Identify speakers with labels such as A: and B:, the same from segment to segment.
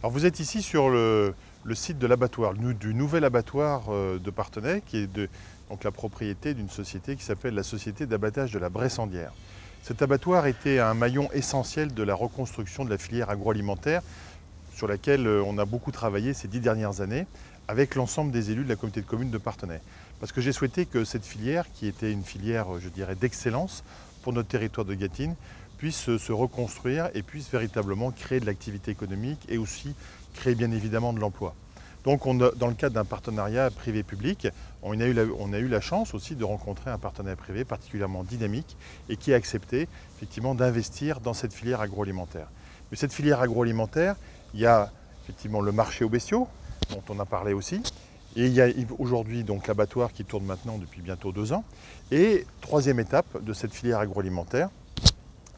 A: Alors vous êtes ici sur le site de l'abattoir, du nouvel abattoir de Parthenay, qui est donc la propriété d'une société qui s'appelle la Société d'abattage de la Bressandière. Cet abattoir était un maillon essentiel de la reconstruction de la filière agroalimentaire sur laquelle on a beaucoup travaillé ces 10 dernières années avec l'ensemble des élus de la communauté de communes de Parthenay. Parce que j'ai souhaité que cette filière, qui était une filière, je dirais, d'excellence pour notre territoire de Gâtine, puisse se reconstruire et puisse véritablement créer de l'activité économique et aussi créer bien évidemment de l'emploi. Donc dans le cadre d'un partenariat privé-public, on a eu la chance aussi de rencontrer un partenaire privé particulièrement dynamique et qui a accepté effectivement d'investir dans cette filière agroalimentaire. Mais cette filière agroalimentaire, il y a effectivement le marché aux bestiaux, dont on a parlé aussi, et il y a aujourd'hui donc l'abattoir qui tourne maintenant depuis bientôt 2 ans. Et troisième étape de cette filière agroalimentaire,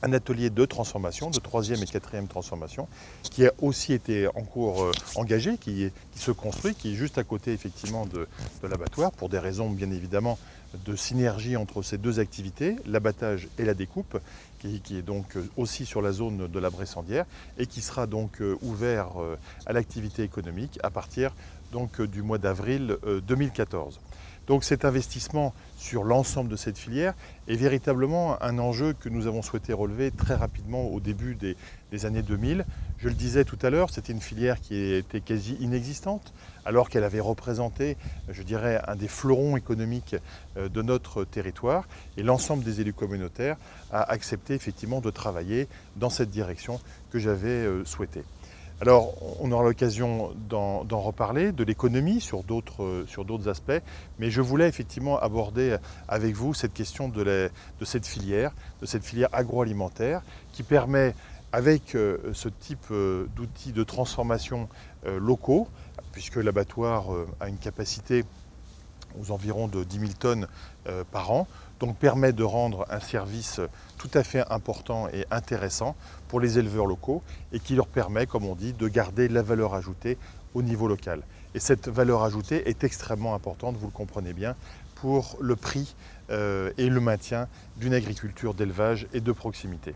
A: un atelier de transformation, de 3e et 4e transformation, qui a aussi été en cours engagé, qui se construit, qui est juste à côté effectivement de l'abattoir, pour des raisons bien évidemment de synergie entre ces deux activités, l'abattage et la découpe, qui est donc aussi sur la zone de la Bressandière et qui sera donc ouvert à l'activité économique à partir donc du mois d'avril 2014. Donc cet investissement sur l'ensemble de cette filière est véritablement un enjeu que nous avons souhaité relever très rapidement au début des années 2000. Je le disais tout à l'heure, c'était une filière qui était quasi inexistante, alors qu'elle avait représenté, je dirais, un des fleurons économiques de notre territoire. Et l'ensemble des élus communautaires a accepté effectivement de travailler dans cette direction que j'avais souhaitée. Alors, on aura l'occasion d'en reparler, de l'économie sur d'autres aspects, mais je voulais effectivement aborder avec vous cette question de cette filière agroalimentaire qui permet, avec ce type d'outils de transformation locaux, puisque l'abattoir a une capacité aux environs de 10 000 tonnes par an, donc permet de rendre un service tout à fait important et intéressant pour les éleveurs locaux et qui leur permet, comme on dit, de garder la valeur ajoutée au niveau local. Et cette valeur ajoutée est extrêmement importante, vous le comprenez bien, pour le prix et le maintien d'une agriculture d'élevage et de proximité.